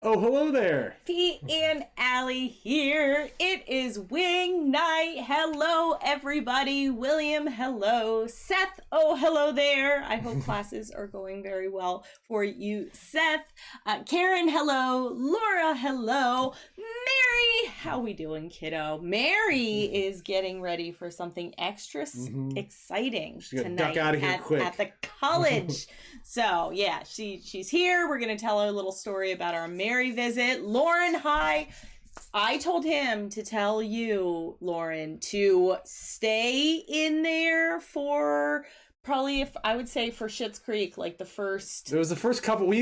Oh, hello there. Pete and Allie here. It is wing night. Hello, everybody. William, hello. Seth, oh, hello there. I hope classes are going very well for you, Seth. Karen, hello. Laura, hello. Mary, how we doing, kiddo? Mary is getting ready for something extra exciting tonight duck out of here quick. At the college. So yeah, she's here. We're gonna tell her a little story about our Mary visit. Lauren, hi. I told him to tell you, Lauren, to stay in there for probably, if I would say, for Schitt's Creek, like the first. It was the first couple.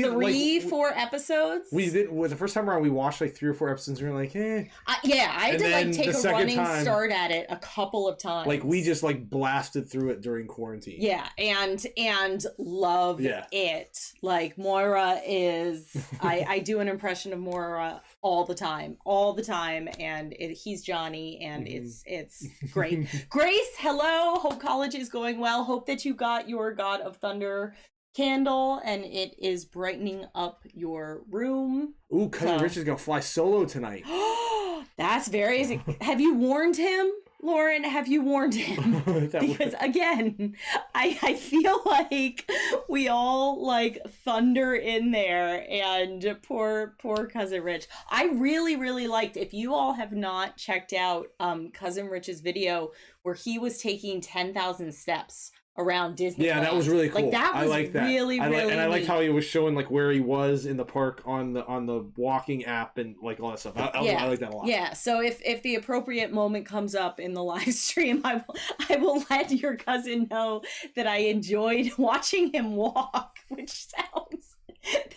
Four episodes. We did. Well, the first time around, we watched like 3 or 4 episodes. And we were like, eh. Yeah, I had to like take a running start at it a couple of times. Like we just like blasted through it during quarantine. Yeah, and love it. Like Moira is. I do an impression of Moira all the time, and he's Johnny, and it's great. Grace, hello. Hope college is going well. Hope that you got your God of Thunder candle and it is brightening up your room. Ooh, Cousin Rich is gonna fly solo tonight. That's very. Have you warned him, Lauren? Have you warned him? Because again, I feel like we all like thunder in there, and poor Cousin Rich. I really liked. If you all have not checked out Cousin Rich's video where he was taking 10,000 steps around Disney. Yeah, that was really cool. Like that was really and I liked neat. how he was showing like where he was in the park on the walking app and like all that stuff. I like that a lot. Yeah. So if the appropriate moment comes up in the live stream, I will let your cousin know that I enjoyed watching him walk, which sounds.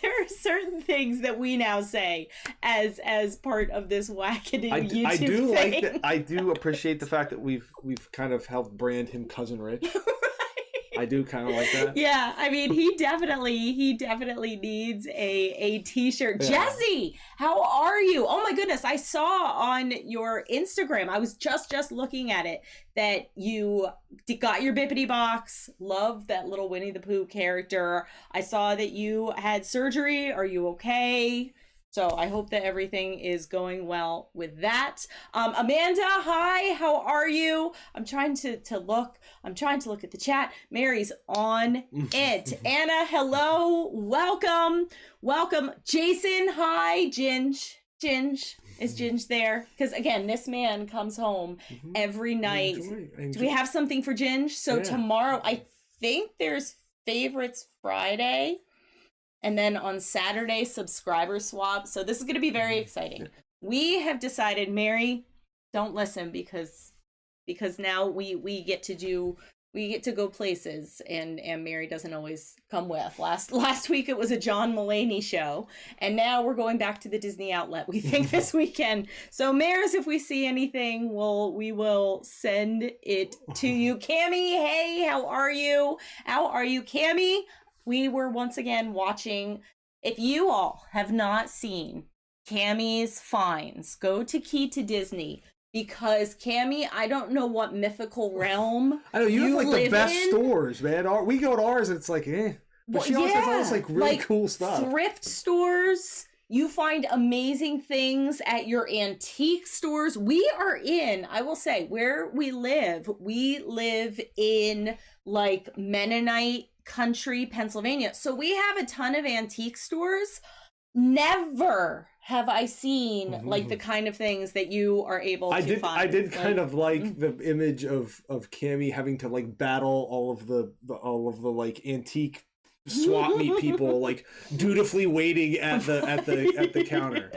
There are certain things that we now say as part of this wackadoo YouTube I do thing. like that. I do appreciate the fact that we've kind of helped brand him Cousin Rich. I do kind of like that. Yeah, I mean, he definitely needs a t-shirt. Yeah. Jesse, how are you? Oh my goodness, I saw on your Instagram, I was just looking at it, that you got your Bippity box. Love that little Winnie the Pooh character. I saw that you had surgery. Are you okay? So I hope that everything is going well with that. Amanda, hi, how are you? I'm trying to look at the chat. Mary's on it. Anna, hello, welcome. Jason, hi, Ginge. Is Ginge there? Because again, this man comes home every night. Enjoy. Do we have something for Ginge? So tomorrow, I think there's Favorites Friday. And then on Saturday, subscriber swap. So this is going to be very exciting. We have decided, Mary, don't listen because now we get to go places and Mary doesn't always come with. Last week it was a John Mulaney show, and now we're going back to the Disney outlet, we think, this weekend. So Mares, if we see anything, we will send it to you. Cammie, hey, how are you? Cammie? We were once again watching. If you all have not seen Cammie's finds, go to Key to Disney, because Cammie, I don't know what mythical realm I know you have like the best in. Stores, man. We go to ours and it's like, but she always has all this like really cool stuff. Thrift stores. You find amazing things at your antique stores. We are in, I will say, where we live in like Mennonite country, Pennsylvania. So we have a ton of antique stores. Never have I seen like the kind of things that you are able to find. I did kind of like the image of Cammie having to like battle all of the like antique swap meet people, like dutifully waiting at the counter.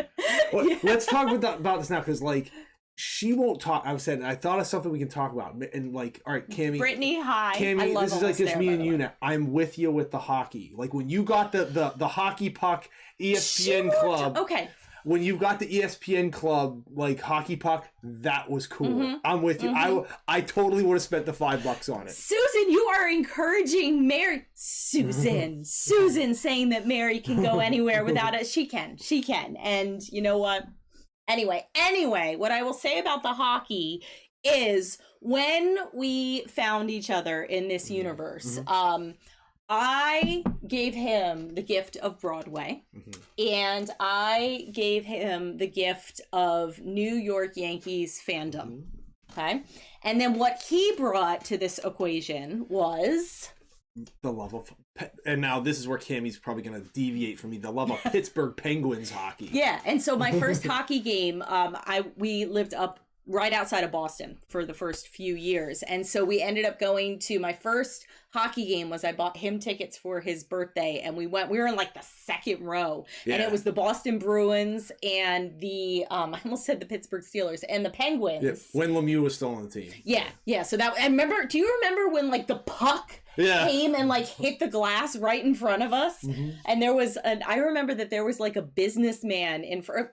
Let's talk about this now, because like she won't talk. I thought of something we can talk about, and like, all right, Cammie. Brittany, hi. Cammie, this is like just me and you now. I'm with you with the hockey. Like when you got the hockey puck ESPN club. Okay. When you got the ESPN club like hockey puck, that was cool. I'm with you. I totally would have spent the $5 on it. Susan, you are encouraging Mary. Susan saying that Mary can go anywhere without it. She can. And you know what? Anyway, what I will say about the hockey is when we found each other in this universe, I gave him the gift of Broadway, and I gave him the gift of New York Yankees fandom. Okay. And then what he brought to this equation was the love of, and now this is where Cammie's probably going to deviate from me, the love of Pittsburgh Penguins hockey. Yeah. And so my first hockey game, we lived up right outside of Boston for the first few years. And so we ended up going to my first hockey game was I bought him tickets for his birthday, and we were in like the second row, and it was the Boston Bruins and the I almost said the Pittsburgh Steelers and the Penguins. Yeah, when Lemieux was still on the team. Yeah. So that, I remember, do you remember when like the puck came and like hit the glass right in front of us? And there was I remember that there was like a businessman in front,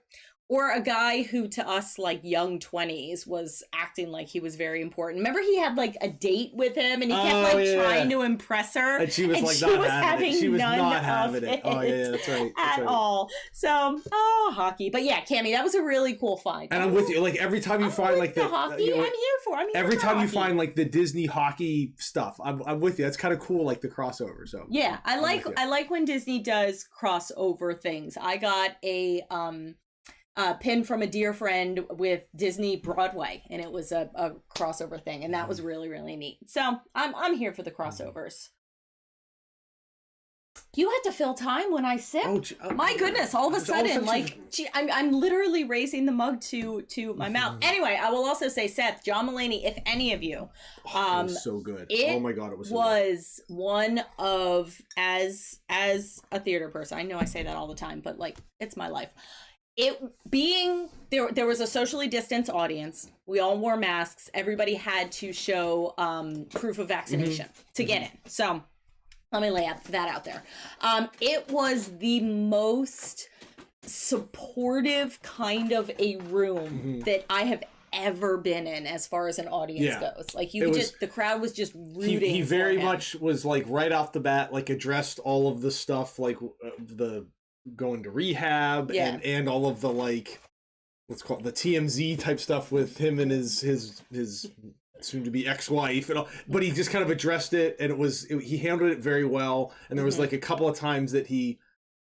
or a guy who to us like young 20s was acting like he was very important. Remember he had like a date with him and he kept trying to impress her. And she was like not having it. She was not having it. Oh yeah, that's right. At all. So, hockey. But yeah, Cammie, that was a really cool find. And I'm with you. Like every time you find like the hockey, I'm here for. Every time you find like the Disney hockey stuff, I'm with you. That's kind of cool, like the crossover. So yeah, I like when Disney does crossover things. I got a pin from a dear friend with Disney Broadway, and it was a crossover thing, and that was really, really neat. So I'm here for the crossovers. You had to fill time when I sipped. My goodness! All of a sudden, like, I'm literally raising the mug to my mouth. Anyway, I will also say, Seth, John Mulaney, if any of you, it was so good. Oh my God, it was. Was one of as a theater person. I know I say that all the time, but like, it's my life. It being there was a socially distanced audience. We all wore masks. Everybody had to show proof of vaccination to get in. So let me lay that out there. It was the most supportive kind of a room that I have ever been in as far as an audience goes. Like the crowd was just rooting. He very much was like right off the bat, like addressed all of the stuff, like the going to rehab and all of the like, let's call it the TMZ type stuff with him and his soon to be ex-wife and all, but he just kind of addressed it, and he handled it very well. And there was like a couple of times that he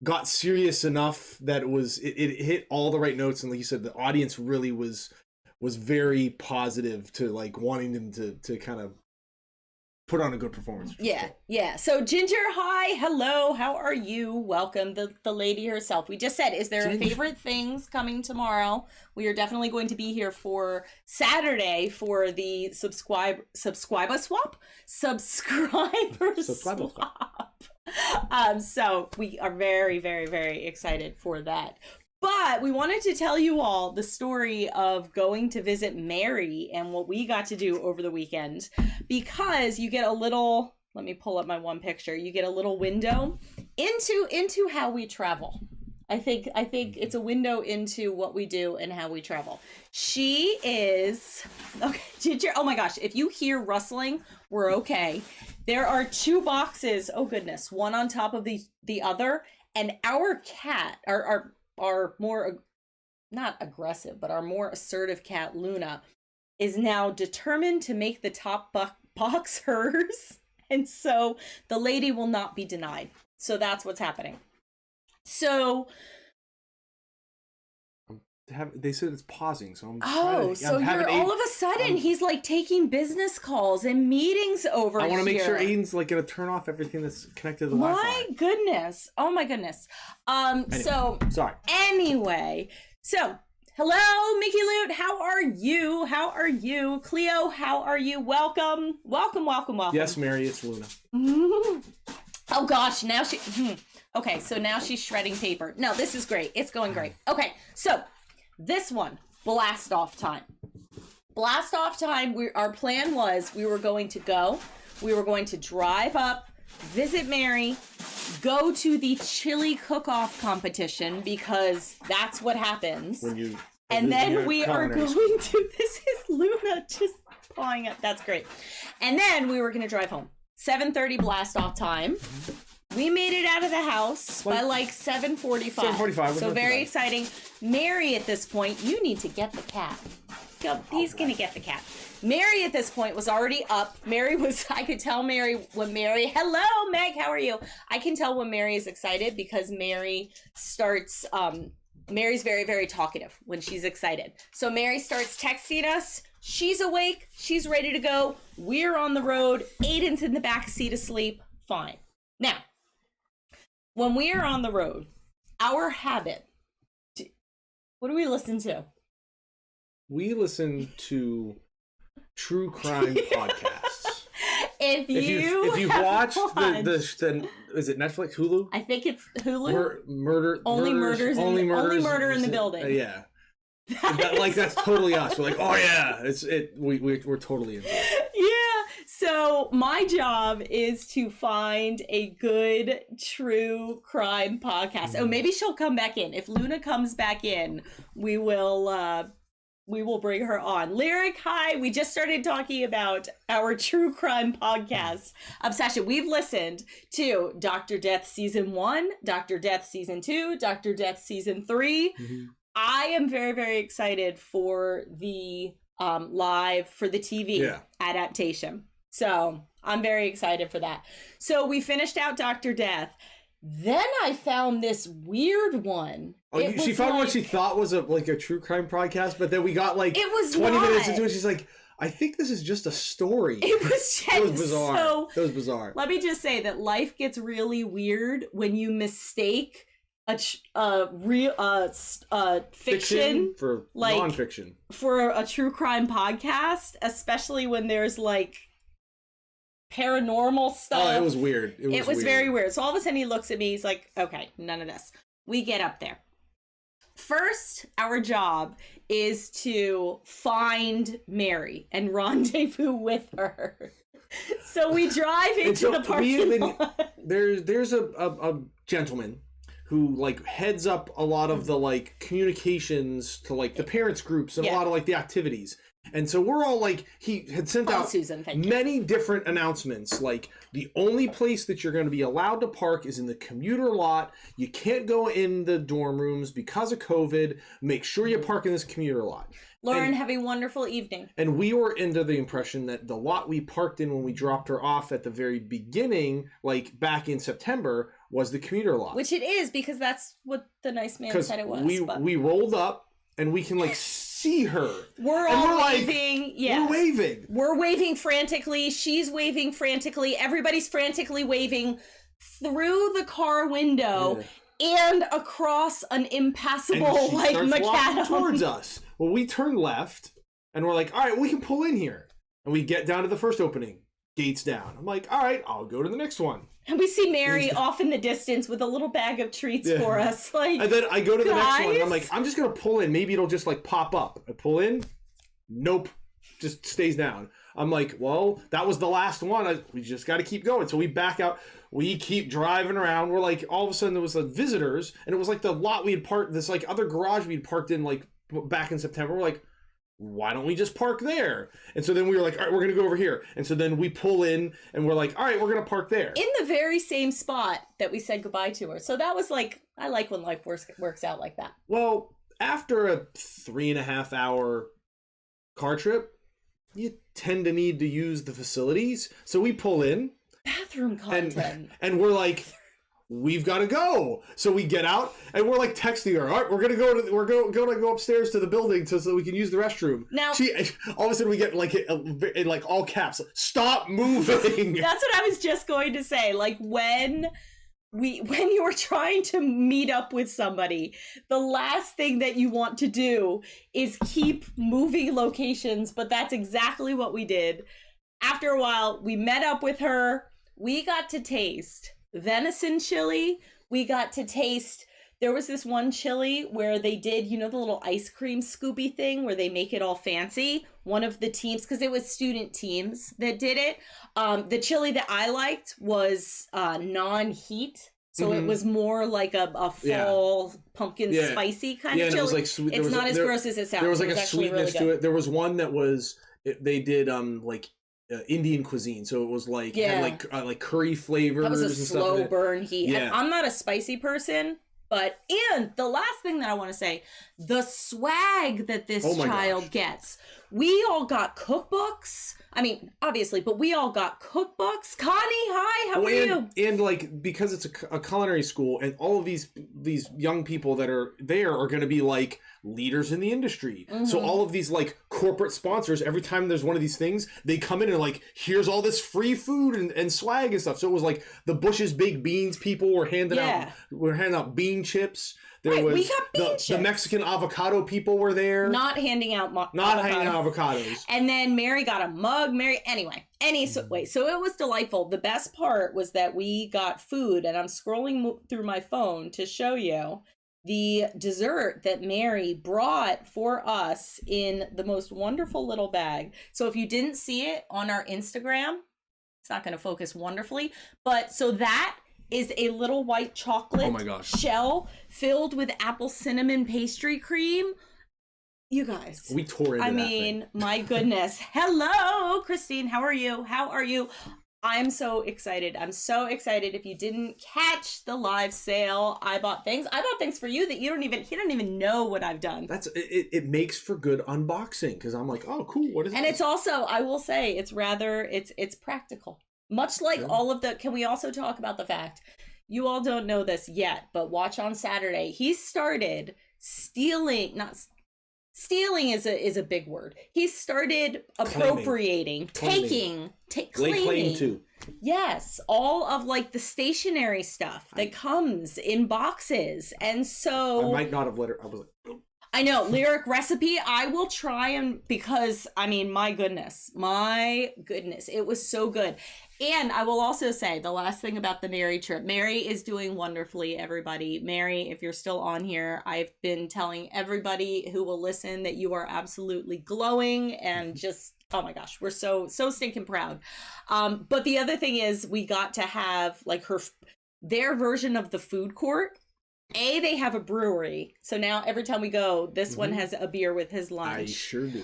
got serious enough that it hit all the right notes, and like you said, the audience really was very positive to like wanting him to kind of put on a good performance. Yeah. So Ginger, hi, hello, how are you? Welcome, the lady herself. We just said, is there favorite things coming tomorrow? We are definitely going to be here for Saturday for the subscriber swap. So we are very, very, very excited for that. But we wanted to tell you all the story of going to visit Mary and what we got to do over the weekend, because you get a little, let me pull up my one picture, you get a little window into how we travel. I think it's a window into what we do and how we travel. She is, okay, Ginger, oh my gosh, if you hear rustling, we're okay. There are two boxes, oh goodness, one on top of the other, and our cat, our more, not aggressive, but our more assertive cat, Luna, is now determined to make the top box hers. And so the lady will not be denied. So that's what's happening. So they said it's pausing, so I'm all of a sudden he's like taking business calls and meetings over here. I want to make sure Aiden's like gonna turn off everything that's connected to the Wi-Fi. My goodness. Oh my goodness. Anyway, so hello, Mickey Loot. How are you? Cleo, how are you? Welcome. Yes, Mary, it's Luna. Oh gosh, now okay, so now she's shredding paper. No, this is great. It's going great. Okay, so this one, blast off time. Our plan was we were going to drive up, visit Mary, go to the chili cook-off competition, because that's what happens. And then we are going to, this is Luna just pawing up. That's great. And then we were going to drive home. 7:30 blast off time. We made it out of the house by like 7:45. 7:45. So very exciting. Mary, at this point, you need to get the cat. He's going to get the cat. Mary at this point was already up. I could tell hello, Meg, how are you? I can tell when Mary is excited because Mary starts, Mary's very, very talkative when she's excited. So Mary starts texting us. She's awake. She's ready to go. We're on the road. Aiden's in the back seat asleep. Fine. Now, when we are on the road, our habit, what do we listen to? We listen to true crime podcasts. If you've watched the is it Netflix, Hulu? I think it's Hulu. Only murder in the building. Yeah. That's totally us. We're like, oh yeah, we're totally into it. Yeah. So my job is to find a good true crime podcast. Oh, maybe she'll come back in. If Luna comes back in, we will bring her on. Lyric, hi. We just started talking about our true crime podcast obsession. We've listened to Dr. Death Season 1, Dr. Death Season 2, Dr. Death Season 3. Mm-hmm. I am very, very excited for the TV adaptation. So I'm very excited for that. So we finished out Dr. Death. Then I found this weird one. Oh, she found what she thought was a true crime podcast, but then we got 20 minutes into it. She's like, I think this is just a story. It was bizarre. So, it was bizarre. Let me just say that life gets really weird when you mistake fiction for nonfiction for a true crime podcast, especially when there's paranormal stuff. Oh, it was weird. It was very weird. So all of a sudden he looks at me, he's like, okay, none of this. We get up there. First, our job is to find Mary and rendezvous with her. So we drive into the parking lot. There's a gentleman who heads up a lot of the communications to the parents groups and a lot of the activities. And so we're all he had sent out Susan, many different announcements. The only place that you're going to be allowed to park is in the commuter lot. You can't go in the dorm rooms because of COVID. Make sure you park in this commuter lot. Lauren, have a wonderful evening. And we were under the impression that the lot we parked in when we dropped her off at the very beginning, back in September, was the commuter lot. Which it is, because that's what the nice man said it was. We rolled up and we can see her. We're waving. Yeah. We're waving. We're waving frantically. She's waving frantically. Everybody's frantically waving through the car window and across an impassable macadam towards us. Well, we turn left and we're like, all right, we can pull in here. And we get down to the first opening. Gates down. I'm like, all right, I'll go to the next one. And we see Mary off in the distance with a little bag of treats for us. And then I go to the next one and I'm like, I'm just going to pull in. Maybe it'll just pop up. I pull in. Nope. Just stays down. I'm like, well, that was the last one. We just got to keep going. So we back out. We keep driving around. We're all of a sudden there was visitors, and it was the lot we had parked, this other garage we had parked in back in September. We're like, why don't we just park there? And so then we were like, all right, we're going to go over here. And so then we pull in and we're like, all right, we're going to park there. In the very same spot that we said goodbye to her. So that was I like when life works out like that. Well, after a 3.5 hour car trip, you tend to need to use the facilities. So we pull in. Bathroom content. And we're like, we've got to go. So we get out and we're texting her. All right, we're going to go upstairs to the building so we can use the restroom. Now, all of a sudden we get in all caps, stop moving. That's what I was just going to say. When you are trying to meet up with somebody, the last thing that you want to do is keep moving locations, but that's exactly what we did. After a while, we met up with her. We got to taste venison chili. We got to taste, there was this one chili where they did, the little ice cream scoopy thing where they make it all fancy. One of the teams, because it was student teams that did it. The chili that I liked was non-heat. So it was more like a fall pumpkin spicy kind of chili. And it was sweet. It's not as gross as it sounds. There was a sweetness to it. There was one that was, they did Indian cuisine, so it was had curry flavors. That was a and slow stuff burn heat. Yeah. And I'm not a spicy person, and the last thing that I want to say, the swag that this child gets we all got cookbooks. I mean, obviously, but we all got cookbooks. Connie, hi, how are you? And like, because it's a culinary school, and all of these young people that are there are going to be like leaders in the industry. So all of these like corporate sponsors, every time there's one of these things, they come in and like, here's all this free food and swag and stuff. So it was like the Bush's Baked Beans people were handing out bean chips. There was we got bean chips. The Mexican avocado people were there. Not handing out avocados. And then Mary got a mug. Anyway, so it was delightful. The best part was that we got food, and I'm scrolling through my phone to show you the dessert that Mary brought for us in the most wonderful little bag. So if you didn't see it on our Instagram, it's not going to focus wonderfully, but so that is a little white chocolate shell filled with apple cinnamon pastry cream. You guys. We tore into that thing. My goodness. Hello, Christine. How are you? I'm so excited. I'm so excited. If you didn't catch the live sale, I bought things for you that you don't even know what I've done. It makes for good unboxing, because I'm like, oh, cool. What is it? And it's also, I will say, it's practical. Much like all of can we also talk about the fact, you all don't know this yet, but watch on Saturday, he started stealing is a big word. He started appropriating, claiming. Claim to. Yes, all of like the stationery stuff that comes in boxes. And so I might not have let her. I was like, I know, lyric recipe, I will try because, I mean, my goodness, it was so good. And I will also say the last thing about the Mary trip. Mary is doing wonderfully, everybody. Mary, if you're still on here, I've been telling everybody who will listen that you are absolutely glowing and just, oh my gosh, we're so stinking proud. But the other thing is we got to have like their version of the food court. They have a brewery, so now every time we go, this one has a beer with his lunch. I sure do.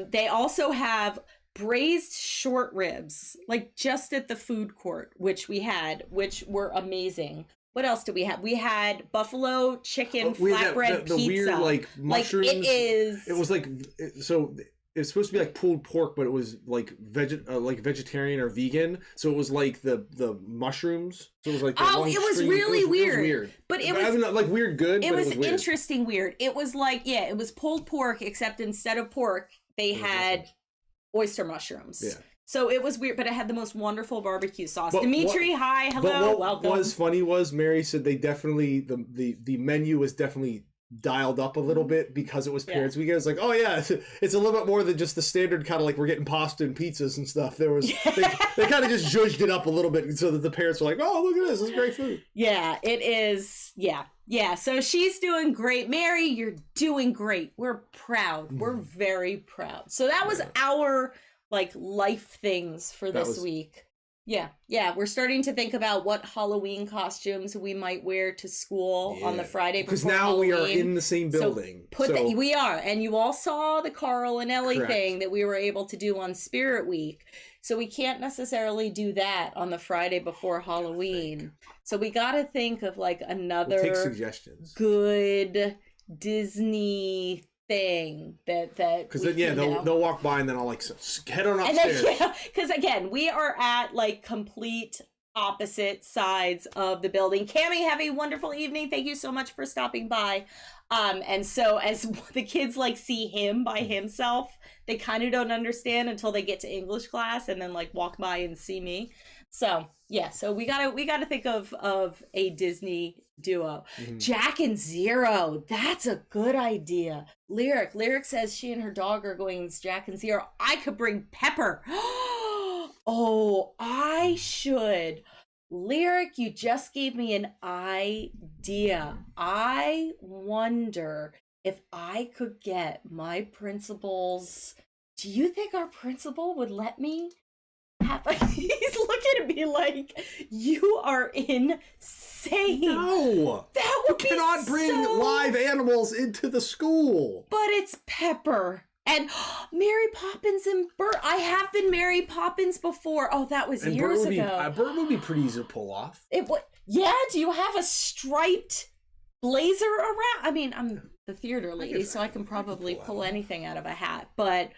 They also have braised short ribs, like just at the food court, which were amazing. What else did we have? We had buffalo chicken flatbread pizza. The weird like mushrooms. Like it was like so. It's supposed to be like pulled pork, but it was like vegetarian or vegan. So it was like the mushrooms. So it was like it was really weird. It was weird, but it was not like weird good. It was weird. Interesting weird. It was like it was pulled pork, except instead of pork, they had oyster mushrooms. Yeah. So it was weird, but it had the most wonderful barbecue sauce. But Dimitri, hi, hello, welcome. What was funny was Mary said they definitely the menu was definitely dialed up a little bit because it was Parents Weekend. It's like, oh yeah, it's a little bit more than just the standard kind of like we're getting pasta and pizzas and stuff. There was they kind of just zhuzhed it up a little bit so that the parents were like, oh, look at this is great food. Yeah, it is. Yeah. So she's doing great. Mary, you're doing great. We're proud. We're very proud. So that was our like life things for this week. Yeah. We're starting to think about what Halloween costumes we might wear to school on the Friday before Halloween. Because now we are in the same building. We are. And you all saw the Carl and Ellie thing that we were able to do on Spirit Week. So we can't necessarily do that on the Friday before Halloween. So we got to think of like another take suggestions. Good Disney thing that because then they'll walk by and then I'll like head on upstairs. Because again we are at like complete opposite sides of the building. Cammie, have a wonderful evening. Thank you so much for stopping by. And so as the kids like see him by himself, they kind of don't understand until they get to English class and then like walk by and see me. So yeah, so we gotta think of a Disney duo. Jack and Zero, that's a good idea. Lyric says she and her dog are going as Jack and Zero. I could bring Pepper. Oh, I should. Lyric, you just gave me an idea. I wonder if I could get my principal's. Do you think our principal would let me have he's looking at me like, you are insane. No, that would you cannot bring live animals into the school. But it's Pepper and Mary Poppins and Bert. I have been Mary Poppins before. Oh, that was years ago. Bert would be pretty easy to pull off. It would. Yeah. Do you have a striped blazer around. I mean, I'm the theater lady, so I can probably pull anything out of a hat. But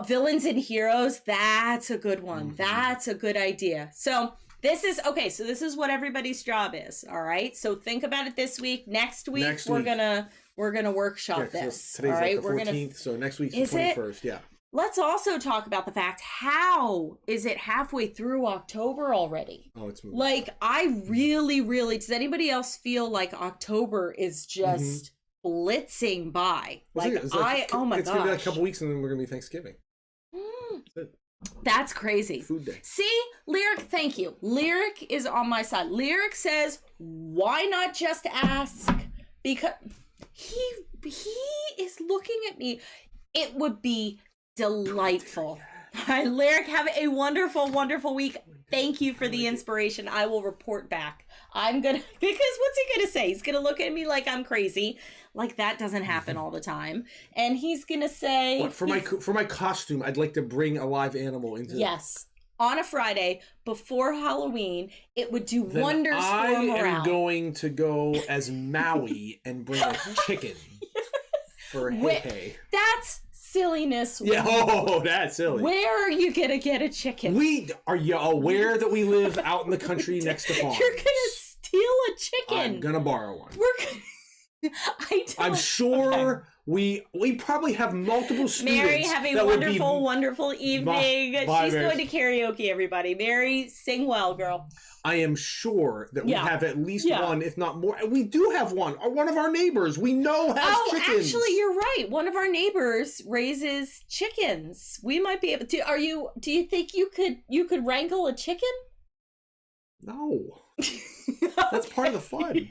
villains and heroes, that's a good one. That's a good idea. So this is okay. So this is what everybody's job is. All right. So think about it this week. Next week we're gonna workshop this. So today's all right. like the 14th. So next week's the 21st. Yeah. Let's also talk about the fact, how is it halfway through October already? Oh, it's moving. Like, I really, does anybody else feel like October is just blitzing by? Like, oh my gosh. It's going to be like a couple weeks and then we're going to be Thanksgiving. That's crazy. Food day. See, Lyric, thank you. Lyric is on my side. Lyric says, why not just ask? Because he is looking at me. It would be delightful. Lyric, have a wonderful, wonderful week. Thank you for the inspiration. I will report back. Because what's he gonna say? He's gonna look at me like I'm crazy. Like, that doesn't happen all the time. And he's gonna say, what, for my costume, I'd like to bring a live animal into. Yes. On a Friday before Halloween, it would do wonders for morale. I am going to go as Maui and bring a chicken for hey. That's silliness. Yeah, oh, that's silly. Where are you gonna get a chicken? Are you aware that we live out in the country next to farms? You're gonna steal a chicken. I'm gonna borrow one. I'm sure we probably have multiple students. Mary, have a wonderful, wonderful evening. She's going to karaoke, everybody. Mary, sing well, girl. I am sure that we have at least one, if not more. We do have one. One of our neighbors we know has chickens. Actually, you're right. One of our neighbors raises chickens. We might be able to. Do you think you could wrangle a chicken? No. That's part of the fun.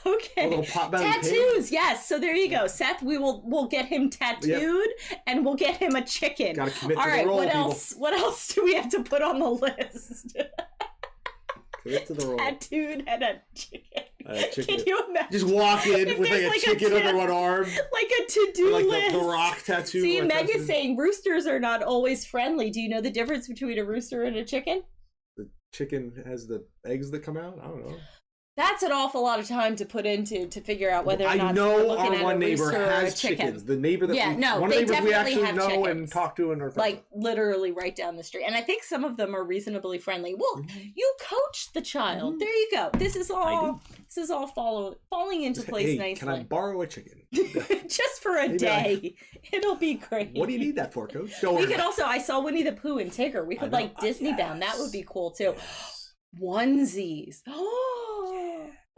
Okay. Tattoos, yes. So there you go, Seth. We'll get him tattooed, and we'll get him a chicken. Gotta commit to the role, what people. else? What else do we have to put on the list? Commit to the role. Tattooed and a chicken. Chicken. Can you imagine? Just walk in with like a chicken under one arm, like a to-do list. The Rock tattoo. See, Meg is saying roosters are not always friendly. Do you know the difference between a rooster and a chicken? The chicken has the eggs that come out. I don't know. That's an awful lot of time to put into to figure out whether or not I know our one neighbor has chickens. The neighbor that one they neighbor we actually have know chickens. and talk to in our like literally right down the street. And I think some of them are reasonably friendly. Well, you coach the child. There you go. This is all falling into place nicely. Can I borrow a chicken? Just for a day. It'll be great. What do you need that for, Coach? We could also, I saw Winnie the Pooh and Tigger. We could Disney bound. That would be cool too. Onesies.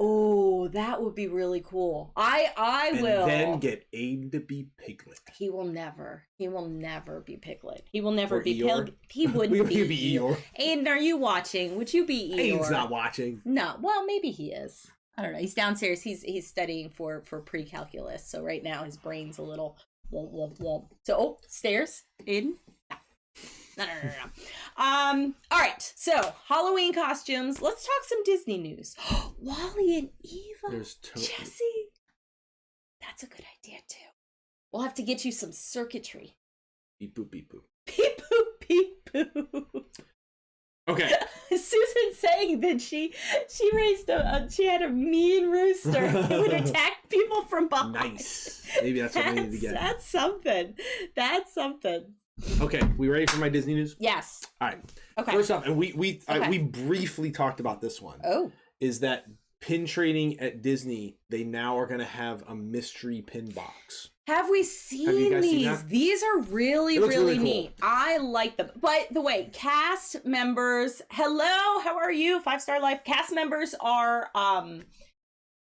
Oh, that would be really cool. I will. And then get Aiden to be Piglet. He will never be Piglet. He will never be Eeyore. He wouldn't be Eeyore. Aiden, are you watching? Would you be Eeyore? Aiden's not watching. No. Well, maybe he is. I don't know. He's downstairs. He's studying for pre-calculus. So right now his brain's a little womp. So stairs. Aiden. No. All right. So Halloween costumes. Let's talk some Disney news. Wally and Eva. There's Jessie. That's a good idea too. We'll have to get you some circuitry. Beep boop beep boop. Beep boop beep boop. Okay. Susan saying that she raised she had a mean rooster who would attack people from behind. Nice. Maybe that's what we need to get. That's something. Okay, we ready for my Disney news? Yes. All right. Okay. First off, and we briefly talked about this one. Oh. Is that pin trading at Disney? They now are going to have a mystery pin box. Have we seen these? These are really cool. neat. I like them. By the way, cast members, hello, how are you? 5-Star Life. Cast members are,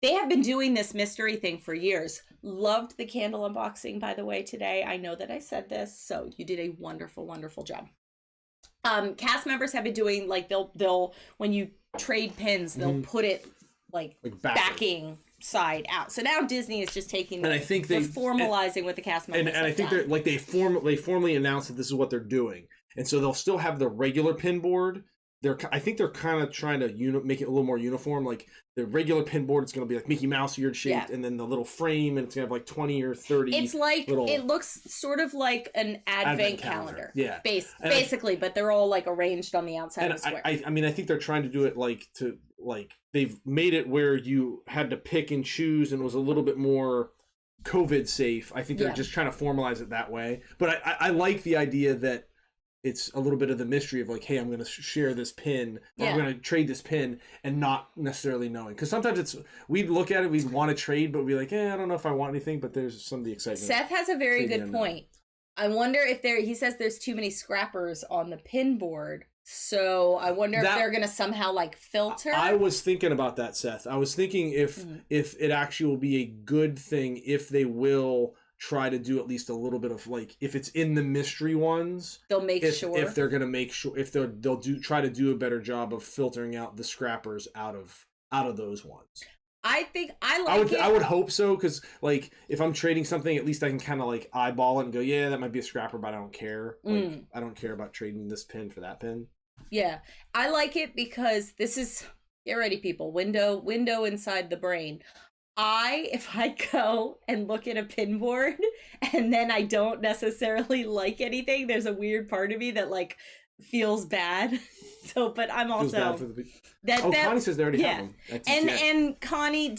they have been doing this mystery thing for years. Loved the candle unboxing, by the way, today. I know that I said this, so you did a wonderful, wonderful job. Cast members have been doing, like, they'll when you trade pins, they'll put it, like backing side out. So now Disney is just taking, and I think they're formalizing with the cast members. And I think they're like they formally announced that this is what they're doing, and so they'll still have the regular pin board, I think they're kind of trying to make it a little more uniform. Like the regular pin board, it's going to be like Mickey Mouse eared shaped, and then the little frame, and it's going to have like 20 or 30. It's like it looks sort of like an advent calendar. Yeah, basically, but they're all like arranged on the outside of the square. I mean, I think they're trying to do it like they've made it where you had to pick and choose, and it was a little bit more COVID safe. I think they're just trying to formalize it that way. But I like the idea that it's a little bit of the mystery of like, hey, I'm going to share this pin, or I'm going to trade this pin, and not necessarily knowing. Because sometimes we'd look at it, we'd want to trade, but we'd be like, I don't know if I want anything, but there's some of the excitement. Seth has a very good point. I wonder if he says there's too many scrappers on the pin board. So I wonder if they're going to somehow like filter. I was thinking about that, Seth. I was thinking if it actually will be a good thing if they will try to do at least a little bit of like, if it's in the mystery ones, they'll make sure if they're gonna make sure, if they'll try to do a better job of filtering out the scrappers out of those ones. I think I would hope so, because like if I'm trading something, at least I can kind of like eyeball it and go, yeah, that might be a scrapper, but I don't care. Like I don't care about trading this pin for that pin. Yeah, I like it because this is, get ready, people. Window inside the brain. If I go and look at a pin board and then I don't necessarily like anything, there's a weird part of me that like feels bad. So, but I'm also Connie says they already have them. And Connie,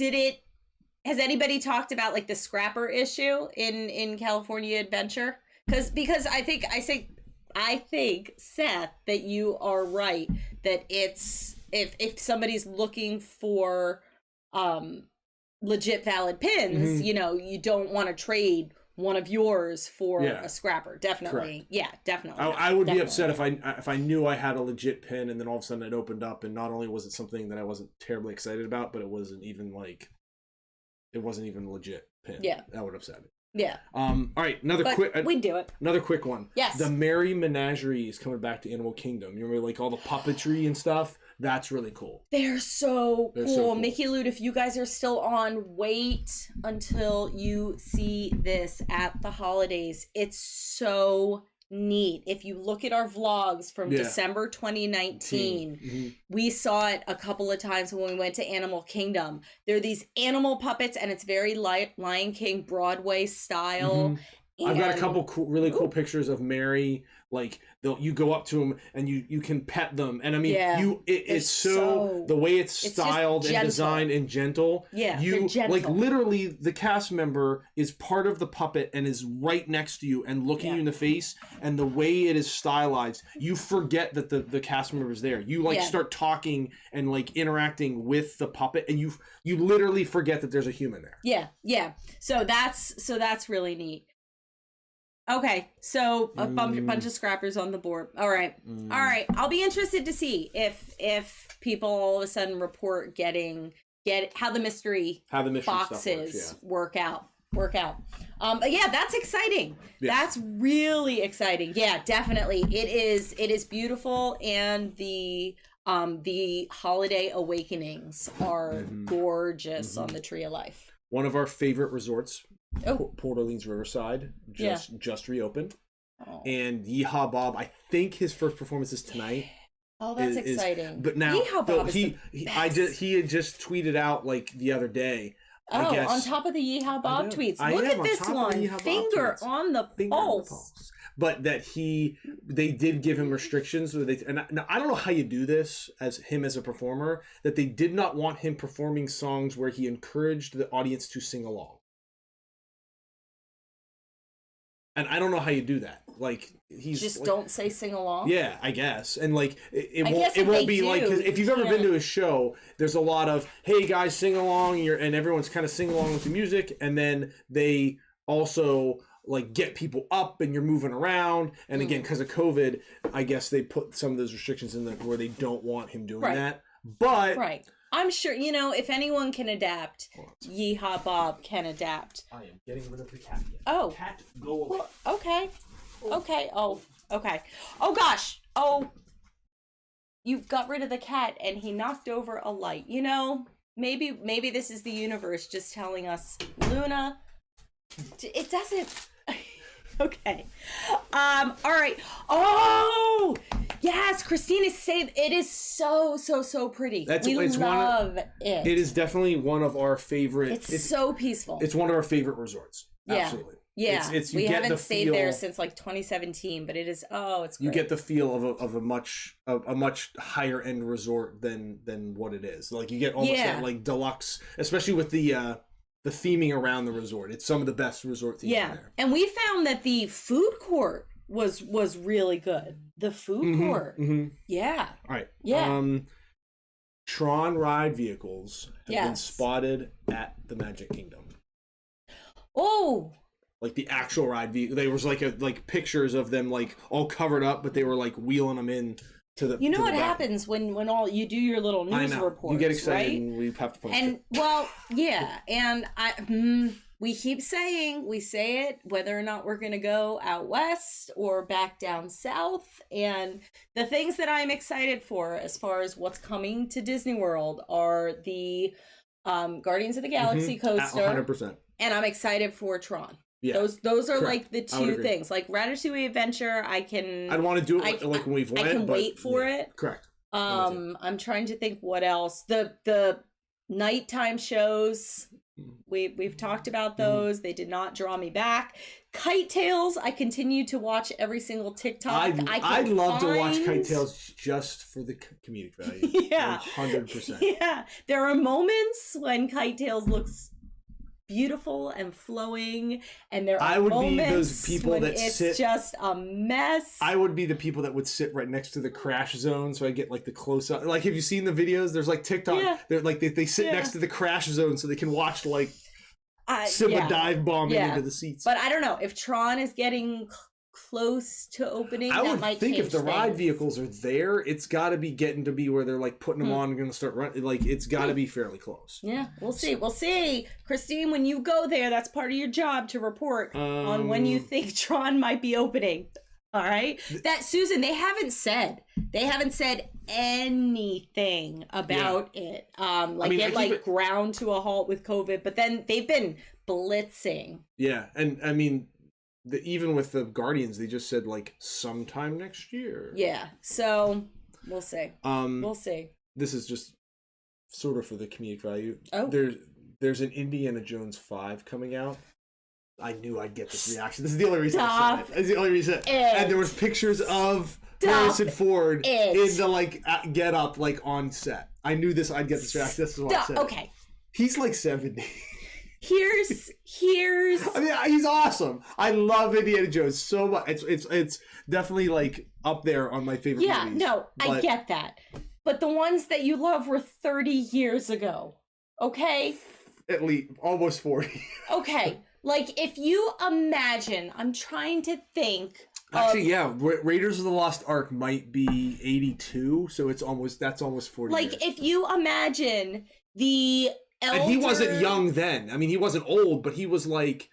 has anybody talked about like the scrapper issue in California Adventure? Because I think Seth, that you are right, that it's if somebody's looking for legit valid pins, you don't want to trade one of yours for a scrapper. Definitely. Correct. Yeah, definitely. I would be upset if I knew I had a legit pin and then all of a sudden it opened up and not only was it something that I wasn't terribly excited about, but it wasn't even a legit pin. Yeah. That would upset me. Yeah. All right, we'd do it. Another quick one. Yes. The Merry Menagerie is coming back to Animal Kingdom. You remember like all the puppetry and stuff? That's really cool. They're so cool. Mickey Loot, if you guys are still on, wait until you see this at the holidays. It's so neat. If you look at our vlogs from December 2019, we saw it a couple of times when we went to Animal Kingdom. There are these animal puppets, and it's very Lion King Broadway style. I've got a couple really cool pictures of Mary. Like you go up to them and you can pet them, and I mean it's so the way it's styled and designed and gentle. Yeah, you gentle. Like literally the cast member is part of the puppet and is right next to you and looking you in the face, and the way it is stylized, you forget that the cast member is there. You like start talking and like interacting with the puppet, and you literally forget that there's a human there. Yeah. So that's really neat. Okay, so a bunch of scrappers on the board. All right. I'll be interested to see if people all of a sudden report get how the mystery boxes work out. But yeah, that's exciting. Yes. That's really exciting. Yeah, definitely. It is beautiful, and the holiday awakenings are gorgeous on the Tree of Life. One of our favorite resorts, Port Orleans Riverside, just reopened. And Yeehaw Bob, I think his first performance is tonight. Oh, that's exciting. But now he had just tweeted out like the other day. Oh, on top of the Yeehaw Bob tweets. Look at this one. Finger on the pulse. But that they did give him restrictions. Now, I don't know how you do this as a performer, that they did not want him performing songs where he encouraged the audience to sing along. And I don't know how you do that. Like he's just like, don't say sing along. Yeah, I guess. And like it won't be like, cause if you've ever been to a show, there's a lot of, hey guys, sing along, and everyone's kind of sing along with the music, and then they also like get people up and you're moving around. And again, because of COVID, I guess they put some of those restrictions in there where they don't want him doing that. But I'm sure, if anyone can adapt, Yeehaw Bob can adapt. I am getting rid of the cat again. Oh. Cat, go away. Well, okay. Okay. Oh, okay. Oh, gosh. Oh, you got rid of the cat and he knocked over a light. Maybe this is the universe just telling us, Luna, it doesn't... Okay. All right. Oh, Yes, Christine is saying it is so pretty. It's love it. It is definitely one of our favorite. It's so peaceful. It's one of our favorite resorts. Yeah. Absolutely. Yeah, we haven't stayed feel, there since like 2017, but it is it's great. You get the feel of a much higher end resort than what it is. Like you get almost that like deluxe, especially with the theming around the resort. It's some of the best resort themes there. And we found that the food court was really good. The food court. Yeah. All right. Yeah. Tron ride vehicles have been spotted at the Magic Kingdom. Oh. Like the actual ride vehicle. There was like pictures of them like all covered up, but they were like wheeling them in to the. You know what happens when all you do your little news reports, you get excited, right? and we have to punch and we keep saying, we say it, whether or not we're going to go out west or back down south. And the things that I'm excited for as far as what's coming to Disney World are the Guardians of the Galaxy coaster. 100%. And I'm excited for Tron. Yeah, those are like the two things. Like Ratatouille Adventure, I'd want to do it like when we've went. I can wait for it. Correct. I'm trying to think what else. The nighttime shows, we've talked about those. They did not draw me back. Kite Tails, I continue to watch every single TikTok. I'd love to watch Kite Tails just for the comedic value. Yeah, 100%. Yeah, there are moments when Kite Tails looks beautiful and flowing, and there are moments be those people when that it's just a mess. I would be the people that would sit right next to the crash zone, so I get like the close up. Like, have you seen the videos? There's like TikTok. They're like they sit next to the crash zone so they can watch like Simba dive bombing into the seats. But I don't know if Tron is getting close to opening. I would think if the things. Ride vehicles are there, it's got to be getting to be where they're like putting them on and going to start running. Like it's got to be fairly close. Yeah, we'll see. We'll see. Christine, when you go there, that's part of your job to report on when you think Tron might be opening. All right. That Susan, they haven't said anything about it. It ground to a halt with COVID, but then they've been blitzing. Yeah, and I mean, even with the Guardians, they just said like sometime next year. Yeah, so we'll see. We'll see. This is just sort of for the comedic value. Oh, there's an Indiana Jones 5 coming out. I knew I'd get this reaction. This is the only reason I said it. It's the only reason. And there was pictures of Harrison Ford in the like get up like on set. I knew I'd get this reaction. This is what I said. Okay. He's like 70. Here's I mean, he's awesome. I love Indiana Jones so much. It's definitely like up there on my favorite movies. Yeah, no, I get that. But the ones that you love were 30 years ago. Okay? At least almost 40. Okay. Like if you imagine, I'm trying to think. Actually, Raiders of the Lost Ark might be 82, so that's almost 40 like years. If you imagine the elder... And he wasn't young then. I mean, he wasn't old, but he was like,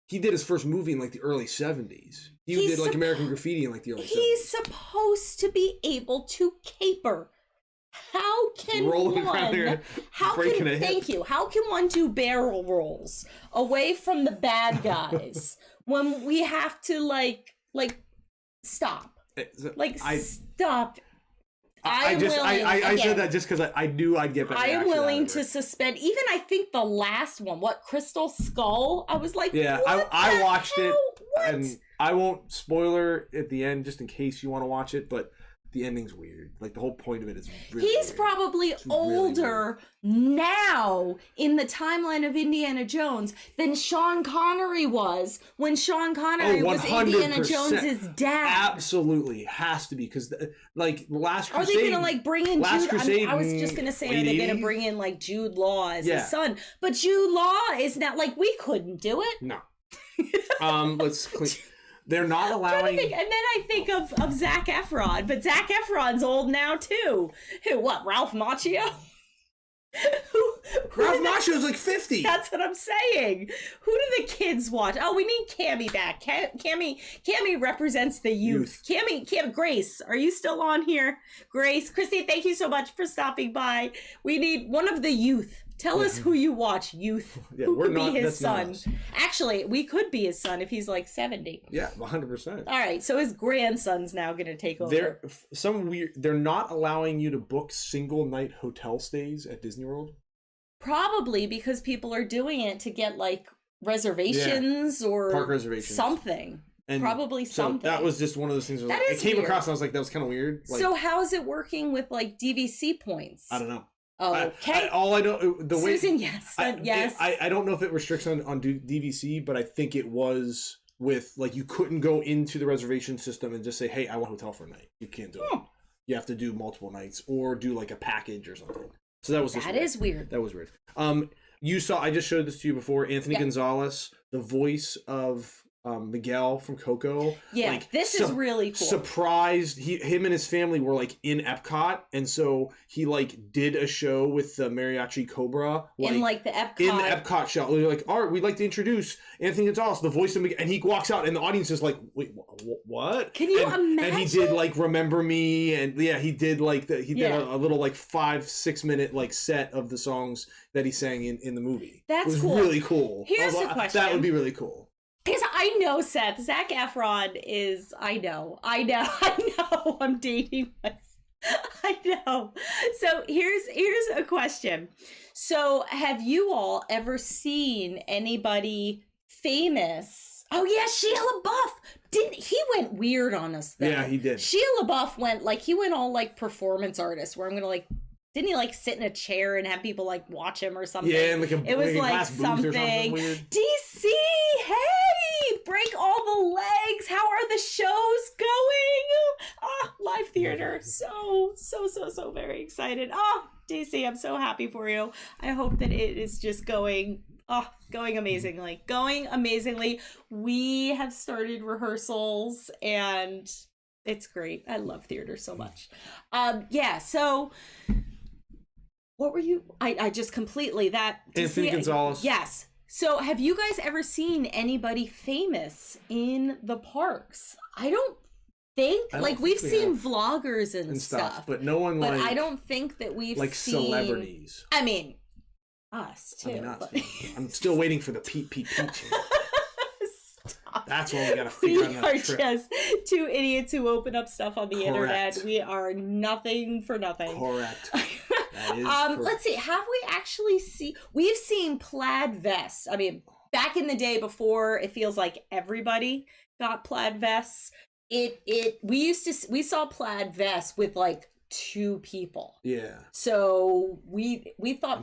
he did his first movie in like the early 70s. He did like American Graffiti in like the early 70s. He's supposed to be able to caper. How can How can one do barrel rolls away from the bad guys when we have to like stop? Stop. I said that just because I knew I'd get that. I am willing to suspend. Even I think the last one, Crystal Skull. I was like, I watched it, and I won't spoiler at the end just in case you want to watch it, but the ending's weird. Like the whole point of it is really he's weird. Probably older now in the timeline of Indiana Jones than Sean Connery was when Sean Connery was Indiana Jones's dad. Absolutely has to be because like Last Crusade. Are they gonna like bring in Jude? I was just gonna say, are they gonna bring in like Jude Law as his son? But Jude Law is not like we couldn't do it. No. Let's clean. They're not allowing. And then I think of Zac Efron, but Zac Efron's old now too. Who? What? Ralph Macchio? Ralph Macchio's like 50. That's what I'm saying. Who do the kids watch? Oh, we need Cammy back. Cammy represents the youth. Cammy, Grace, are you still on here? Grace, Christy, thank you so much for stopping by. We need one of the youth Tell us who you watch, youth. Yeah, who we're could not. be his That's not son. us. Actually, we could be his son if he's like 70. Yeah, 100%. All right, so his grandson's now going to take over. They're not allowing you to book single night hotel stays at Disney World. Probably because people are doing it to get like reservations or park reservations, something. And probably something. That was just one of those things where it came across and I was like, that was kind of weird. Like, so how's it working with like DVC points? I don't know. Oh, okay. All I know, the way Susan, yes. Yes. I don't know if it restricts on DVC, but I think it was with like you couldn't go into the reservation system and just say, hey, I want a hotel for a night. You can't do it. You have to do multiple nights or do like a package or something. So that was just weird. That was weird. You saw, I just showed this to you before, Anthony Gonzalez, the voice of Miguel from Coco. Yeah, like, this is really cool. Surprised, him and his family were like in Epcot, and so he like did a show with the Mariachi Cobra. Like, in like the Epcot. In the Epcot show. They're like, all right, we'd like to introduce Anthony Gonzalez, the voice of Miguel. And he walks out and the audience is like, wait, what? Can you imagine? And he did like Remember Me, and he did like did a little like 5-6 minute like set of the songs that he sang in the movie. That's cool. Really cool. Here's the question. That would be really cool. Because I know Seth. Zac Efron is. I know. I'm dating myself. I know. So here's a question. So have you all ever seen anybody famous? Oh yeah, Shia LaBeouf. He went weird on us though. Yeah, he did. Shia LaBeouf went all like performance artist, where I'm gonna like. Didn't he like sit in a chair and have people like watch him or something? Yeah, and like it was like something weird. DC, hey, break all the legs. How are the shows going? Live theater. So very excited. DC, I'm so happy for you. I hope that it is just going amazingly. Going amazingly. We have started rehearsals and it's great. I love theater so much. So what were you? I just completely that. Anthony Gonzalez. Yes. So have you guys ever seen anybody famous in the parks? I don't think we've seen vloggers and stuff, but no one. But I don't think that we've like seen celebrities. I mean, us too. I'm still waiting for the Pete channel. That's what we gotta figure out. We are just two idiots who open up stuff on the internet. We are nothing for nothing. Correct. That is correct. Let's see. Have we actually we've seen plaid vests. I mean, back in the day before it feels like everybody got plaid vests. We saw plaid vests with like 2 people. Yeah. So we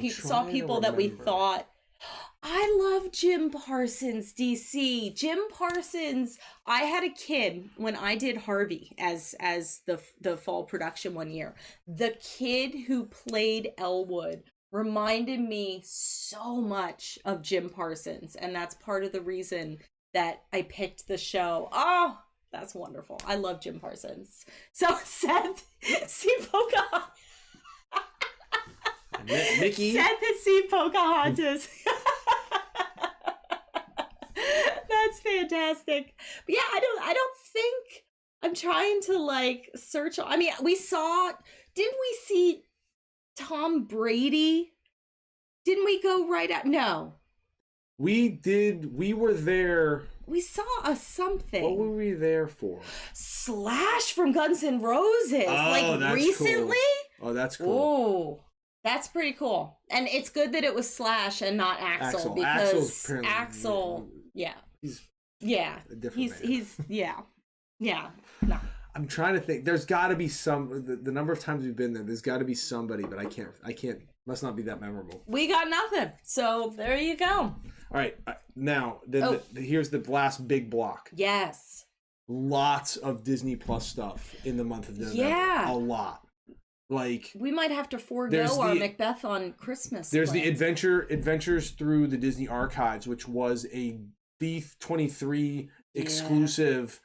saw people that we thought. I love Jim Parsons, DC. Jim Parsons. I had a kid when I did Harvey as the fall production one year. The kid who played Elwood reminded me so much of Jim Parsons, and that's part of the reason that I picked the show. Oh, that's wonderful. I love Jim Parsons. So Seth, see Pocahontas. Mickey. Seth has seen Pocahontas. That's fantastic. But yeah, I don't think I'm trying to like search. I mean, didn't we see Tom Brady? Didn't we go right out? No. We did. We were there. We saw something. What were we there for? Slash from Guns N' Roses. Like recently? Cool. Oh, that's cool. Oh. That's pretty cool. And it's good that it was Slash and not Axl because Axl, he's a different man. No. I'm trying to think. There's got to be the number of times we've been there. There's got to be somebody, but I can't. Must not be that memorable. We got nothing. So there you go. All right. Now, here's the last big block. Yes. Lots of Disney Plus stuff in the month of November. Yeah. A lot. Like we might have to forego our Macbeth on Christmas. There's the Adventures Through the Disney Archives, which was a B23 exclusive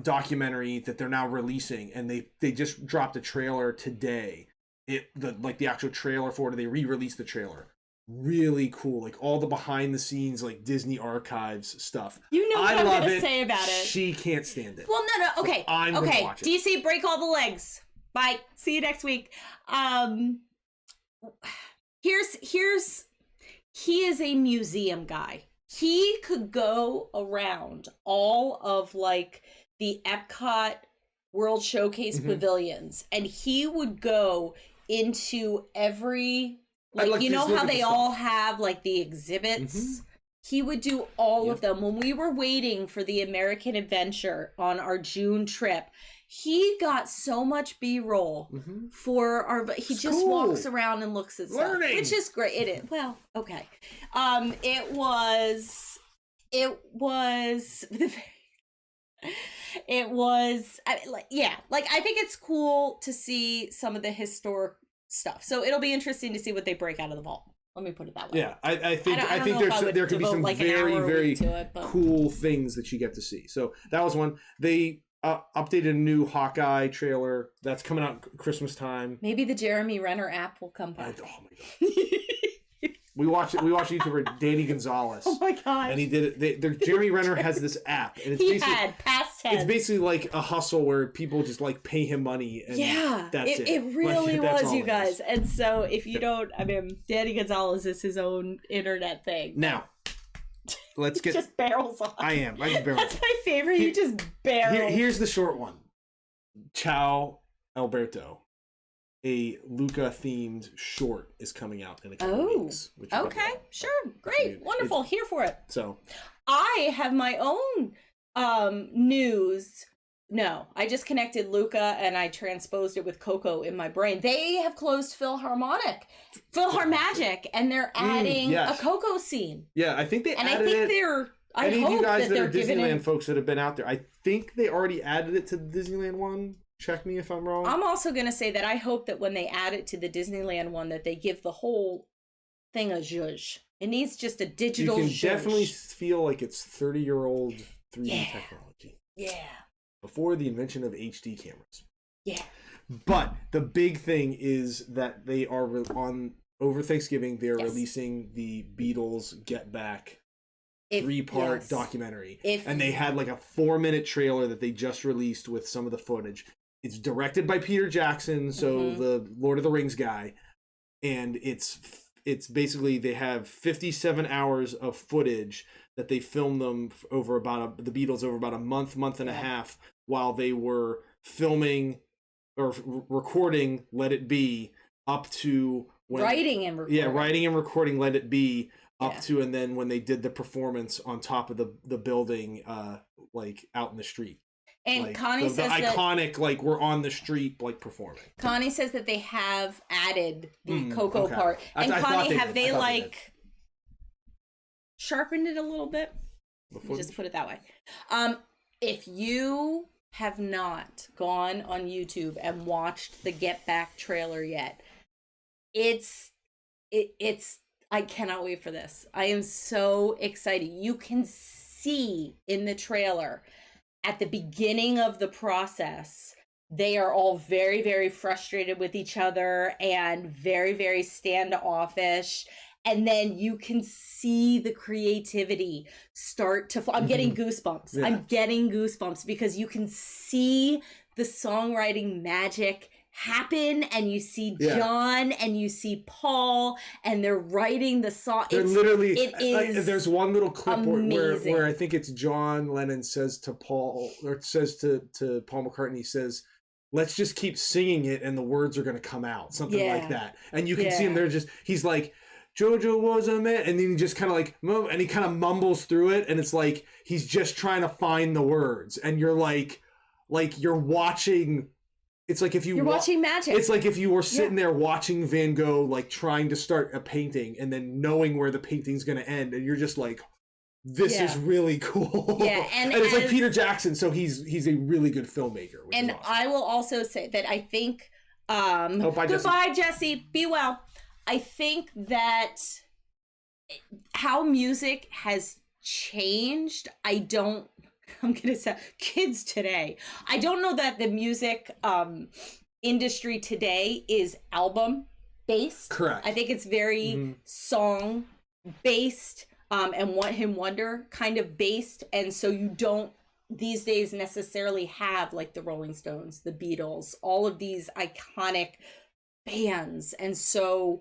documentary that they're now releasing, and they just dropped a trailer today. The actual trailer for it. They re-released the trailer. Really cool, like all the behind the scenes like Disney Archives stuff. You know what I'm gonna say about it. She can't stand it. Well, no, okay, so I'm gonna watch it. DC, break all the legs. Bye. See you next week. He is a museum guy. He could go around all of like the Epcot World Showcase pavilions, and he would go into every, like you know how they all have like the exhibits. He would do all of them. When we were waiting for the American Adventure on our June trip, he got so much B-roll for our. He just walks around and looks at stuff, which is great. It is well, okay. It was I think it's cool to see some of the historic stuff. So it'll be interesting to see what they break out of the vault. Let me put it that way. Yeah, I think there could be some like very cool things that you get to see. So that was one. They updated a new Hawkeye trailer that's coming out Christmas time. Maybe the Jeremy Renner app will come back. Oh my god. We watched YouTuber Danny Gonzalez. Oh my god! And he did it. Jeremy Renner has this app, and it's past tense. It's basically like a hustle where people just like pay him money, and that's it. It really was, you guys. And so if you don't, I mean, Danny Gonzalez is his own internet thing. Now, let's get just barrels on. I just barrel. That's my favorite. You just barrel. Here's the short one. Ciao, Alberto. A Luca-themed short is coming out in a couple of weeks. Okay, sure, great, wonderful, here for it. So, I have my own news. No, I just connected Luca and I transposed it with Coco in my brain. They have closed Philharmagic, and they're adding a Coco scene. Yeah, I think they added it. And I think they're. Any of you guys that are Disneyland folks that have been out there, I think they already added it to the Disneyland one. Check me if I'm wrong. I'm also going to say that I hope that when they add it to the Disneyland one, that they give the whole thing a zhuzh. It needs just a digital zhuzh. You can definitely feel like it's 30-year-old 3D technology. Yeah. Before the invention of HD cameras. Yeah. But the big thing is that they are over Thanksgiving, they're releasing the Beatles Get Back 3-part documentary. And they had like a 4-minute trailer that they just released with some of the footage. It's directed by Peter Jackson, so the Lord of the Rings guy, and it's basically they have 57 hours of footage that they filmed them over the Beatles over about a month and a half while they were filming or recording Let It Be up to when writing and recording Let It Be up to, and then when they did the performance on top of the building, like out in the street. And like, Connie says the iconic, like we're on the street, like performing. Connie says that they have added the Coco part. And Connie, have they like sharpened it a little bit? Just put it that way. If you have not gone on YouTube and watched the Get Back trailer yet, it's I cannot wait for this. I am so excited. You can see in the trailer at the beginning of the process, they are all very, very frustrated with each other and very, very standoffish. And then you can see the creativity start to I'm getting goosebumps. Yeah. I'm getting goosebumps because you can see the songwriting magic happen, and you see John and you see Paul, and they're writing the song. They're literally there's one little clip where I think it's John Lennon says to Paul, or says to Paul McCartney, says, let's just keep singing it and the words are going to come out, something like that. And you can see him, he's like, Jojo was a man, and then he just kind of and he kind of mumbles through it, and it's like he's just trying to find the words, and you're like you're watching. It's like if you're watching magic. It's like if you were sitting there watching Van Gogh, like trying to start a painting and then knowing where the painting's going to end, and you're just like, this is really cool. Yeah, and it's like Peter Jackson, so he's a really good filmmaker. And awesome. I will also say that I think goodbye, Jesse. Be well. I think that how music has changed, I'm going to say kids today. I don't know that the music industry today is album based. Correct. I think it's very song based and One Hit Wonder kind of based. And so you don't these days necessarily have like the Rolling Stones, the Beatles, all of these iconic bands. And so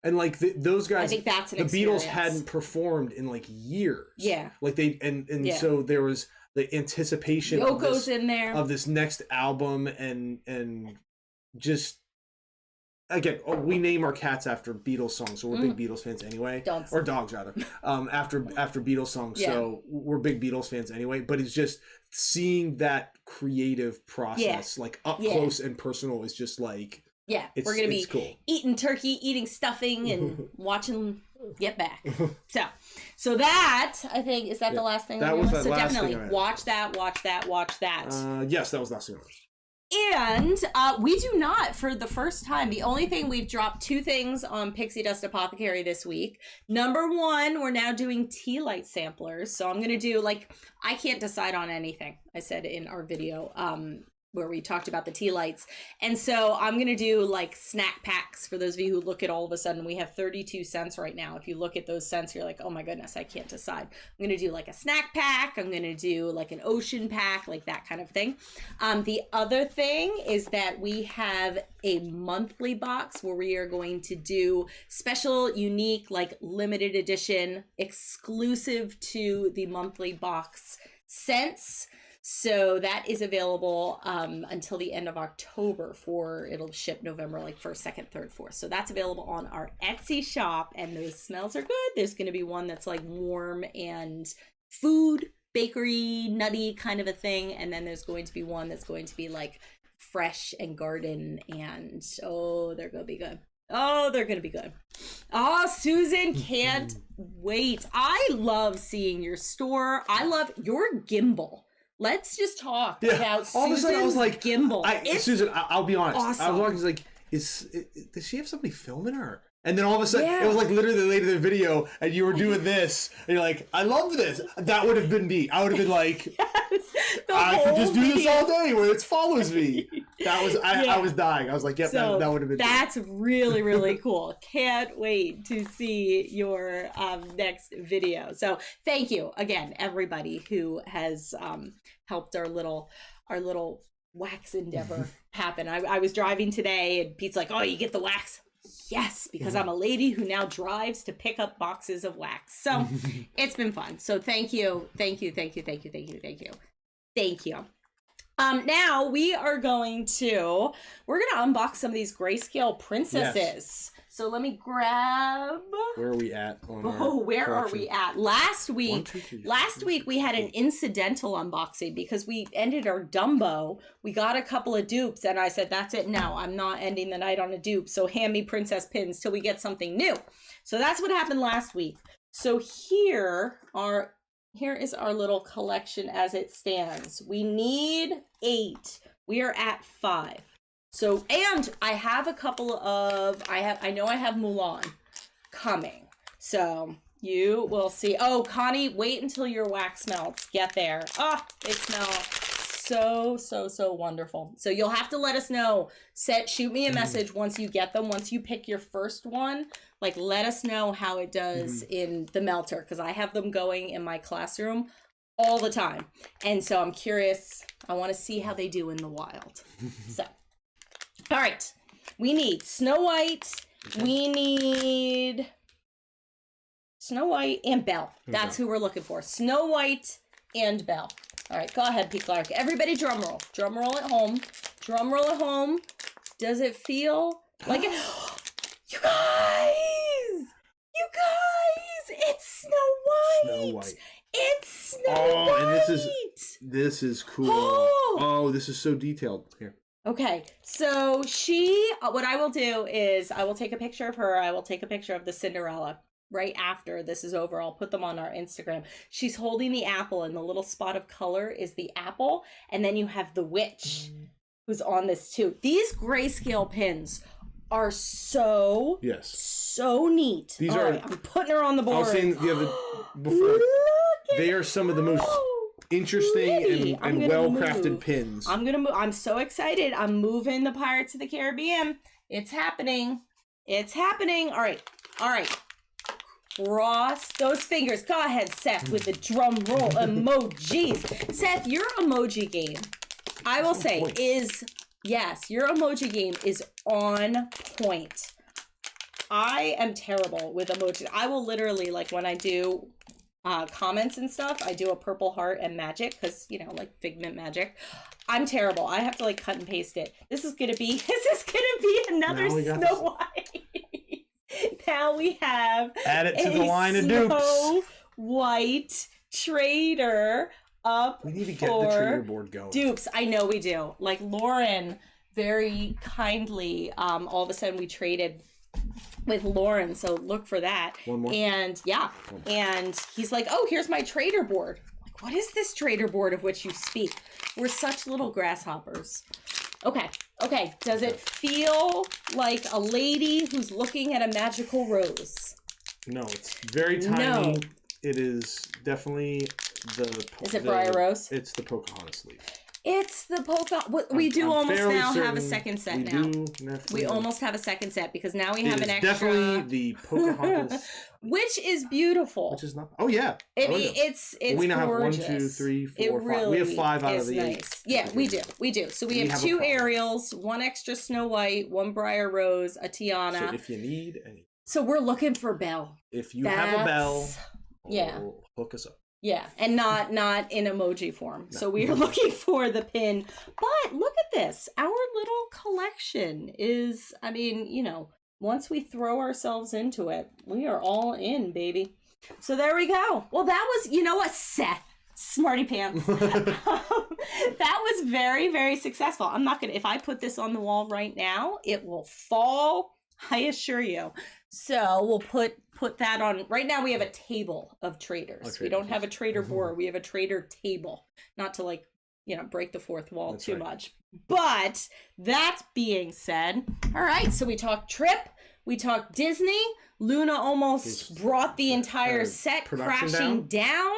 And like those guys, I think that's an the experience. Beatles hadn't performed in like years. Yeah. Like they and so there was the anticipation Yoko's in there of this next album and just again, we name our cats after Beatles songs, so we're big Beatles fans anyway. Dogs. Or dogs rather. After Beatles songs, so we're big Beatles fans anyway. But it's just seeing that creative process like up close and personal is just like we're gonna be cool. eating turkey, eating stuffing, and watching Get Back. So that I think is that the last thing. That was the so last definitely thing watch that. Yes, that was the last thing. And we do not, for the first time, the only thing we've dropped 2 things on Pixie Dust Apothecary this week. Number 1, we're now doing tea light samplers. So I'm going to do, like, I can't decide on anything, I said in our video where we talked about the tea lights. And so I'm going to do, like, snack packs for those of you who look at all of a sudden. We have 32 cents right now. If you look at those cents, you're like, oh my goodness, I can't decide. I'm going to do, like, a snack pack. I'm going to do, like, an ocean pack, like that kind of thing. The other thing is that we have a monthly box where we are going to do special, unique, like, limited edition, exclusive to the monthly box scents. So that is available until the end of October it'll ship November, like 1st, 2nd, 3rd, 4th. So that's available on our Etsy shop, and those smells are good. There's going to be one that's like warm and food, bakery, nutty kind of a thing. And then there's going to be one that's going to be like fresh and garden, and they're going to be good. Oh, they're going to be good. Oh, Susan can't wait. I love seeing your store. I love your gimbal. Let's just talk about all of a sudden I was like, gimbal. Susan, I'll be honest. Awesome. I was like, does she have somebody filming her? And then all of a sudden, it was like literally later in the video, and you were doing this, and you're like, I love this. That would have been me. I would have been like, I could just do this all day where it follows me. That was, I was dying. I was like, yep, so that would have been That's really, really cool. Can't wait to see your next video. So thank you again, everybody who has helped our little wax endeavor happen. I was driving today, and Pete's like, oh, you get the wax? Yes, because I'm a lady who now drives to pick up boxes of wax. So it's been fun. So thank you. Now we're going to unbox some of these grayscale princesses. Yes. So let me grab. Where are we at? Where are we at? Last week we had an incidental unboxing because we ended our Dumbo. We got a couple of dupes, and I said, that's it now. I'm not ending the night on a dupe. So hand me princess pins till we get something new. So that's what happened last week. So here is our little collection as it stands. We need 8. We are at 5. So, and I have a couple of, I know I have Mulan coming. So you will see. Oh, Connie, wait until your wax melts. Get there. Oh, they smell so wonderful. So you'll have to let us know. Shoot me a message once you get them. Once you pick your first one, like let us know how it does in the melter, because I have them going in my classroom all the time. And so I'm curious. I want to see how they do in the wild. So, all right. We need Snow White. We need Snow White and Belle. That's who we're looking for. Snow White and Belle. All right, go ahead, Pete Clark. Everybody drum roll. Drum roll at home. Drum roll at home. Does it feel like it? You guys! You guys! It's Snow White! Snow White. It's Snow White! And this is cool. Oh, this is so detailed. Here. Okay, so what I will do is I will take a picture of her. I will take a picture of the Cinderella. Right after this is over, I'll put them on our Instagram. She's holding the apple, and the little spot of color is the apple. And then you have the witch who's on this too. These grayscale pins are so neat. These I'm putting her on the board. I was saying the other before. They are some of the most interesting and well-crafted pins. I'm gonna move. I'm so excited. I'm moving the Pirates of the Caribbean. It's happening. It's happening. All right. Cross those fingers. Go ahead, Seth, with the drum roll emojis. Seth, your emoji game, I will say, your emoji game is on point. I am terrible with emojis. I will literally, like, when I do comments and stuff, I do a purple heart and magic, because, you know, like Figment magic. I'm terrible. I have to like cut and paste it. This is gonna be another Snow White. Now we have add it to the line of dupes. Snow White trader up. We need to get the trader board going. Dupes. I know we do. Like Lauren very kindly, all of a sudden we traded with Lauren, so look for that. One more. And yeah, and he's like, oh, here's my trader board. Like, what is this trader board of which you speak? We're such little grasshoppers. Okay, does it feel like a lady who's looking at a magical rose? No, it's very tiny. No. It is definitely Is it Briar Rose? It's the Pocahontas leaf. It's the we do almost now have a second set now. We almost have a second set because now we have an extra. Definitely the Pocahontas, which is beautiful. Which is not. Oh yeah. It's we now gorgeous. Have 1, 2, 3, 4, it 5. Really we have 5 out of the nice. 8. Yeah, we do. So we have 2 Ariels, 1 extra Snow White, 1 Briar Rose, a Tiana. So if you need any. So we're looking for Belle. If you have a Belle, yeah, hook us up. Yeah, and not in emoji form. No. So we are looking for the pin. But look at this. Our little collection is, I mean, you know, once we throw ourselves into it, we are all in, baby. So there we go. Well, that was, you know what, Seth, smarty pants. That was very, very successful. I'm not going to, if I put this on the wall right now, it will fall, I assure you. So we'll put that on. Right now we have a table of traders. We don't have a trader board. We have a trader table. Not to like, you know, break the fourth wall too much. But that being said, all right, so we talked Trip. We talked Disney. Luna almost brought the entire set crashing down.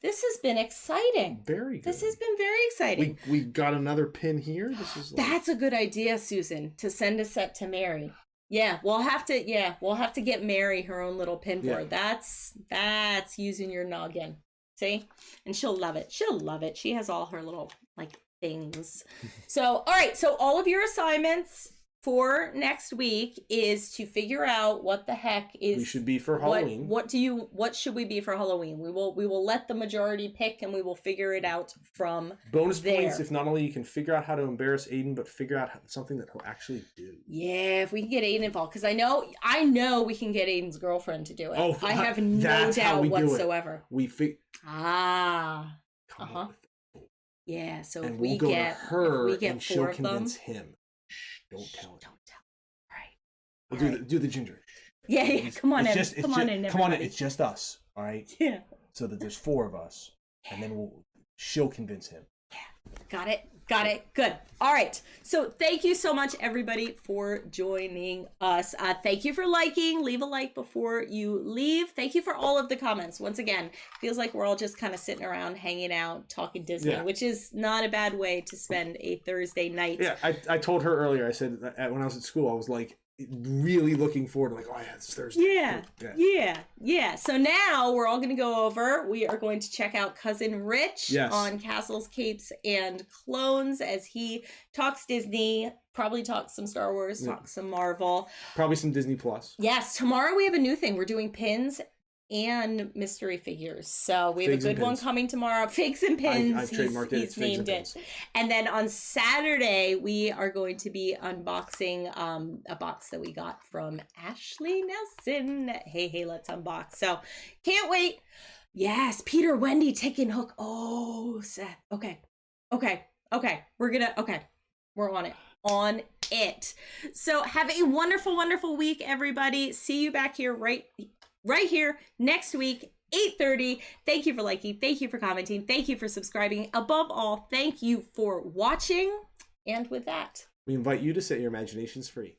This has been exciting. Very good. This has been very exciting. We got another pin here. This is like... That's a good idea, Susan, to send a set to Mary. Yeah, we'll have to get Mary her own little pin board. That's using your noggin. See? And she'll love it. She'll love it. She has all her little like things. So, all right, so all of your assignments for next week is to figure out what the heck is we should be for Halloween. What should we be for Halloween? We will let the majority pick and we will figure it out from bonus points if not only you can figure out how to embarrass Aiden, but figure out something that he'll actually do. Yeah, if we can get Aiden involved, because I know we can get Aiden's girlfriend to do it. Oh, I have no doubt whatsoever. Yeah, so if we get her, and she'll convince him. Don't tell him. All right. We'll do the ginger. Yeah. Come on in. Come on in. It's just us. All right. Yeah. So that there's 4 of us, and then she'll convince him. Yeah. Got it. Good. All right. So thank you so much, everybody, for joining us. Thank you for liking. Leave a like before you leave. Thank you for all of the comments. Once again, feels like we're all just kind of sitting around, hanging out, talking Disney, which is not a bad way to spend a Thursday night. Yeah, I told her earlier, I said that when I was at school, I was like, really looking forward to like, oh yeah, it's Thursday. Yeah. So now we're all going to go over. We are going to check out Cousin Rich on Castles, Capes, and Clones as he talks Disney, probably talks some Star Wars, talks some Marvel. Probably some Disney Plus. Yes, tomorrow we have a new thing. We're doing pins and mystery figures. So we have a good one coming tomorrow. Figs and Pins. I've trademarked it. He's named it. And then on Saturday, we are going to be unboxing a box that we got from Ashley Nelson. Hey, let's unbox. So can't wait. Yes, Peter, Wendy, Tick and Hook. Oh, Seth. Okay. We're on it. So have a wonderful, wonderful week, everybody. See you back here right here next week, 8:30. Thank you for liking. Thank you for commenting. Thank you for subscribing. Above all, thank you for watching. And with that, we invite you to set your imaginations free.